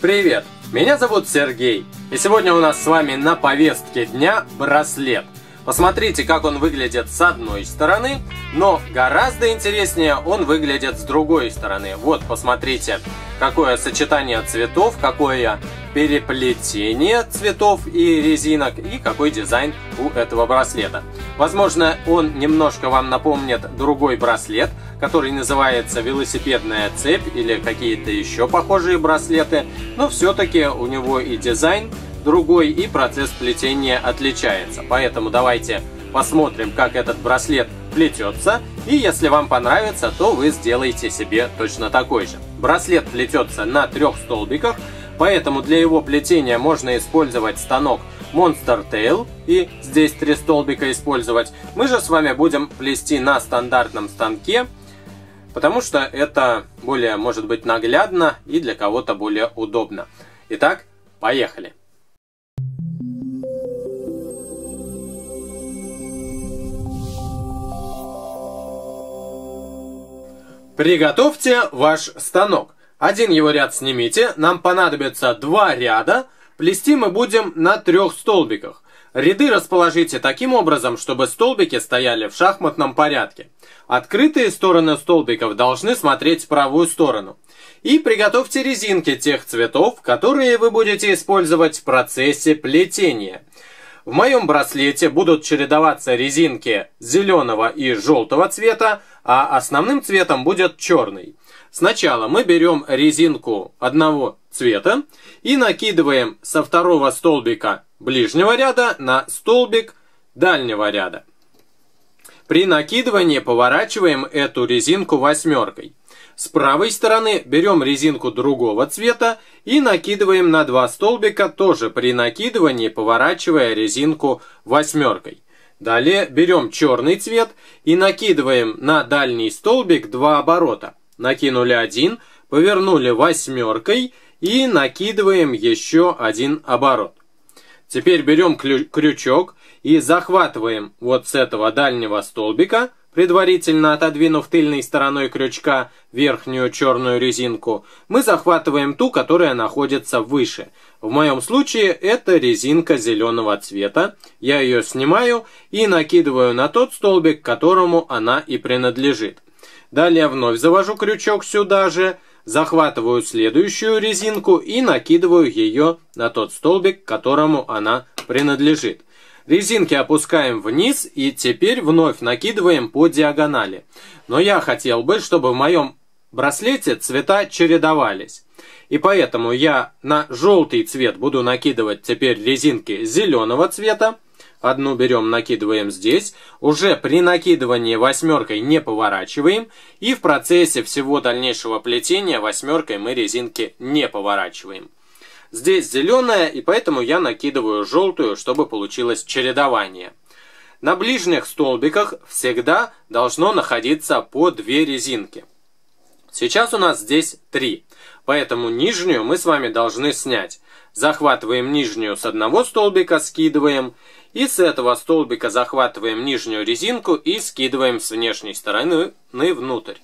Привет! Меня зовут Сергей, и сегодня у нас с вами на повестке дня браслет. Посмотрите, как он выглядит с одной стороны, но гораздо интереснее он выглядит с другой стороны. Вот, посмотрите, какое сочетание цветов, какое переплетение цветов и резинок, и какой дизайн у этого браслета. Возможно, он немножко вам напомнит другой браслет, который называется велосипедная цепь или какие-то еще похожие браслеты, но все-таки у него и дизайн другой, и процесс плетения отличается. Поэтому давайте посмотрим, как этот браслет плетется, и если вам понравится, то вы сделаете себе точно такой же. Браслет плетется на 3 столбиках, поэтому для его плетения можно использовать станок Monster Tail, и здесь 3 столбика использовать. Мы же с вами будем плести на стандартном станке, потому что это более, может быть, наглядно и для кого-то более удобно. Итак, поехали! Приготовьте ваш станок. Один его ряд снимите, нам понадобится 2 ряда. Плести мы будем на 3 столбиках. Ряды расположите таким образом, чтобы столбики стояли в шахматном порядке. Открытые стороны столбиков должны смотреть в правую сторону. И приготовьте резинки тех цветов, которые вы будете использовать в процессе плетения. В моем браслете будут чередоваться резинки зеленого и желтого цвета, а основным цветом будет черный. Сначала мы берем резинку одного цвета и накидываем со 2 столбика ближнего ряда на столбик дальнего ряда. При накидывании поворачиваем эту резинку 8. С правой стороны берем резинку другого цвета и накидываем на 2 столбика, тоже при накидывании поворачивая резинку 8. Далее берем черный цвет и накидываем на дальний столбик 2 оборота. Накинули 1, повернули 8 и накидываем еще 1 оборот. Теперь берем крючок и захватываем вот с этого дальнего столбика, предварительно отодвинув тыльной стороной крючка верхнюю черную резинку, мы захватываем ту, которая находится выше. В моем случае это резинка зеленого цвета. Я ее снимаю и накидываю на тот столбик, которому она и принадлежит. Далее вновь завожу крючок сюда же, захватываю следующую резинку и накидываю ее на тот столбик, которому она принадлежит. Резинки опускаем вниз и теперь вновь накидываем по диагонали. Но я хотел бы, чтобы в моем браслете цвета чередовались. И поэтому я на желтый цвет буду накидывать теперь резинки зеленого цвета. Одну берем, накидываем здесь. Уже при накидывании 8 не поворачиваем. И в процессе всего дальнейшего плетения 8 мы резинки не поворачиваем. Здесь зеленая, и поэтому я накидываю желтую, чтобы получилось чередование. На ближних столбиках всегда должно находиться по 2 резинки. Сейчас у нас здесь 3, поэтому нижнюю мы с вами должны снять. Захватываем нижнюю с одного столбика, скидываем, и с этого столбика захватываем нижнюю резинку и скидываем с внешней стороны внутрь.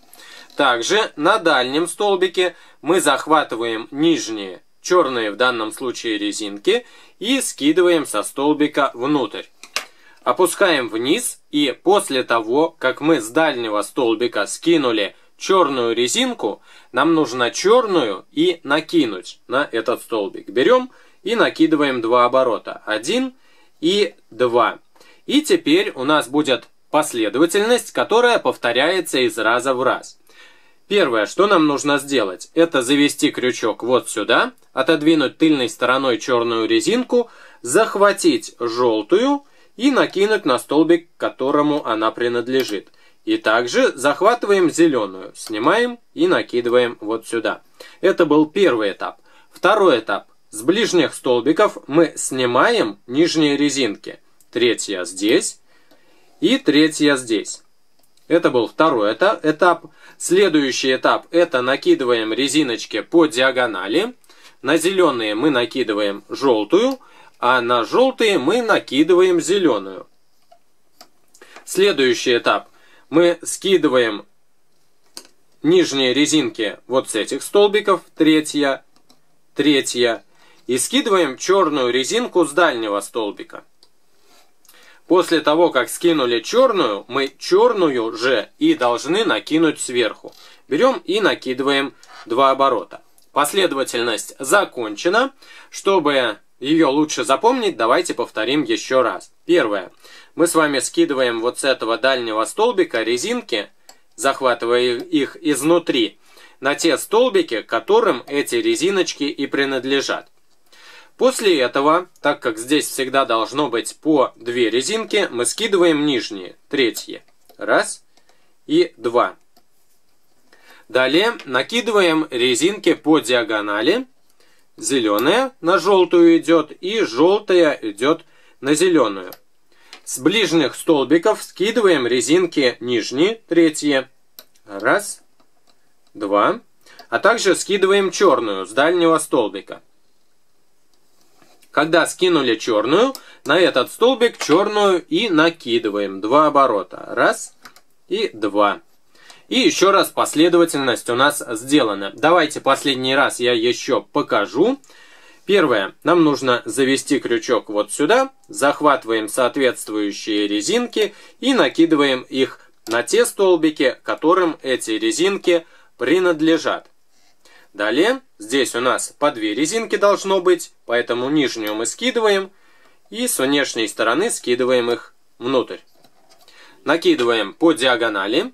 Также на дальнем столбике мы захватываем нижние, черные в данном случае резинки, и скидываем со столбика внутрь. Опускаем вниз, и после того, как мы с дальнего столбика скинули черную резинку, нам нужно черную и накинуть на этот столбик. Берем и накидываем 2 оборота. 1 и 2. И теперь у нас будет последовательность, которая повторяется из раза в раз. Первое, что нам нужно сделать, это завести крючок вот сюда, отодвинуть тыльной стороной черную резинку, захватить желтую и накинуть на столбик, к которому она принадлежит. И также захватываем зеленую, снимаем и накидываем вот сюда. Это был первый этап. Второй этап. С ближних столбиков мы снимаем нижние резинки. 3 здесь и 3 здесь. Это был второй этап. Следующий этап — это накидываем резиночки по диагонали. На зеленые мы накидываем желтую, а на желтые мы накидываем зеленую. Следующий этап. Мы скидываем нижние резинки вот с этих столбиков, 3, третья. И скидываем черную резинку с дальнего столбика. После того, как скинули черную, мы черную же и должны накинуть сверху. Берем и накидываем 2 оборота. Последовательность закончена. Чтобы ее лучше запомнить, давайте повторим еще раз. Первое. Мы с вами скидываем вот с этого дальнего столбика резинки, захватывая их изнутри, на те столбики, которым эти резиночки и принадлежат. После этого, так как здесь всегда должно быть по 2 резинки, мы скидываем нижние, третьи. Раз и 2. Далее накидываем резинки по диагонали. Зеленая на желтую идет и желтая идет на зеленую. С ближних столбиков скидываем резинки нижние, третьи. Раз, 2. А также скидываем черную с дальнего столбика. Когда скинули черную, на этот столбик черную и накидываем 2 оборота. Раз и 2. И еще раз последовательность у нас сделана. Давайте последний раз я еще покажу. Первое. Нам нужно завести крючок вот сюда. Захватываем соответствующие резинки и накидываем их на те столбики, которым эти резинки принадлежат. Далее, здесь у нас по 2 резинки должно быть, поэтому нижнюю мы скидываем и с внешней стороны скидываем их внутрь. Накидываем по диагонали.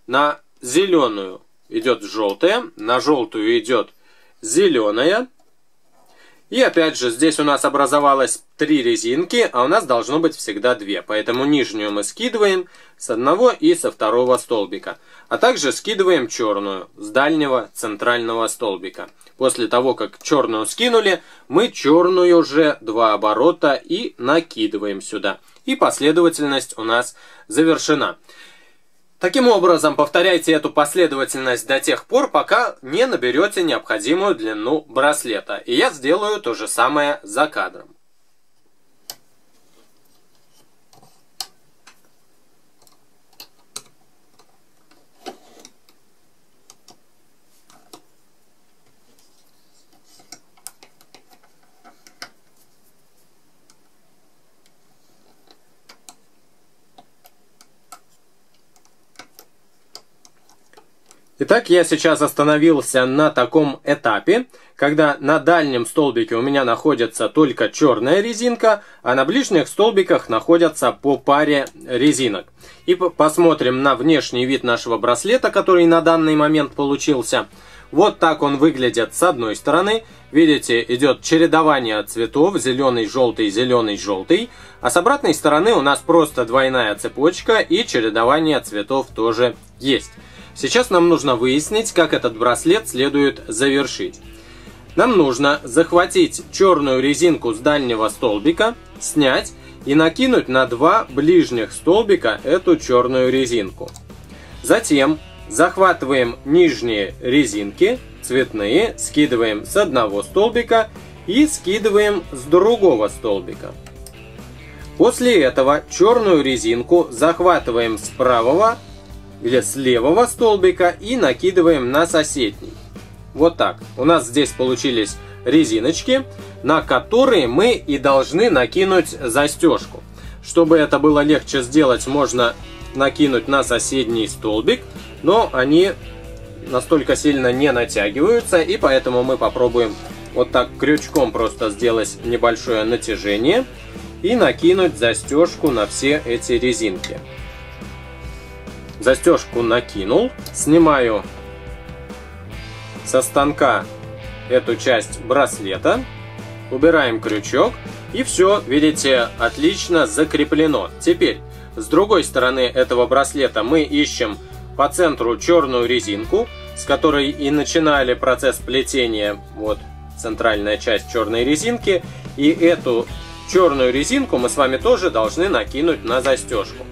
На зеленую идет желтая, на желтую идет зеленая. И опять же, здесь у нас образовалось 3 резинки, а у нас должно быть всегда 2. Поэтому нижнюю мы скидываем с одного и со второго столбика. А также скидываем черную с дальнего центрального столбика. После того, как черную скинули, мы черную же 2 оборота и накидываем сюда. И последовательность у нас завершена. Таким образом, повторяйте эту последовательность до тех пор, пока не наберете необходимую длину браслета. И я сделаю то же самое за кадром. Итак, я сейчас остановился на таком этапе, когда на дальнем столбике у меня находится только черная резинка, а на ближних столбиках находятся по паре резинок. И посмотрим на внешний вид нашего браслета, который на данный момент получился. Вот так он выглядит с одной стороны. Видите, идет чередование цветов: зеленый, желтый, зеленый, желтый. А с обратной стороны у нас просто двойная цепочка и чередование цветов тоже есть. Сейчас нам нужно выяснить, как этот браслет следует завершить. Нам нужно захватить черную резинку с дальнего столбика, снять и накинуть на 2 ближних столбика эту черную резинку. Затем захватываем нижние резинки, цветные, скидываем с одного столбика и скидываем с другого столбика. После этого черную резинку захватываем с правого или с левого столбика и накидываем на соседний. Вот так. У нас здесь получились резиночки, на которые мы и должны накинуть застежку. Чтобы это было легче сделать, можно накинуть на соседний столбик, но они настолько сильно не натягиваются, и поэтому мы попробуем вот так крючком просто сделать небольшое натяжение и накинуть застежку на все эти резинки. Застежку накинул, снимаю со станка эту часть браслета, убираем крючок, и все, видите, отлично закреплено. Теперь с другой стороны этого браслета мы ищем по центру черную резинку, с которой и начинали процесс плетения. Вот центральная часть черной резинки, и эту черную резинку мы с вами тоже должны накинуть на застежку.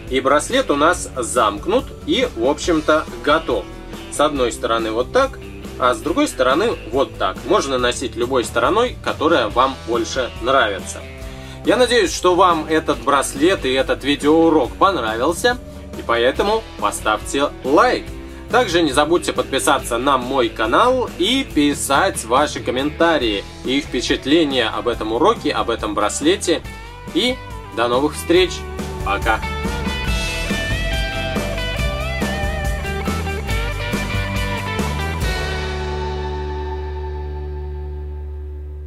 И браслет у нас замкнут и, в общем-то, готов. С одной стороны вот так, а с другой стороны вот так. Можно носить любой стороной, которая вам больше нравится. Я надеюсь, что вам этот браслет и этот видеоурок понравился, и поэтому поставьте лайк. Также не забудьте подписаться на мой канал и писать ваши комментарии и впечатления об этом уроке, об этом браслете. И до новых встреч. Пока.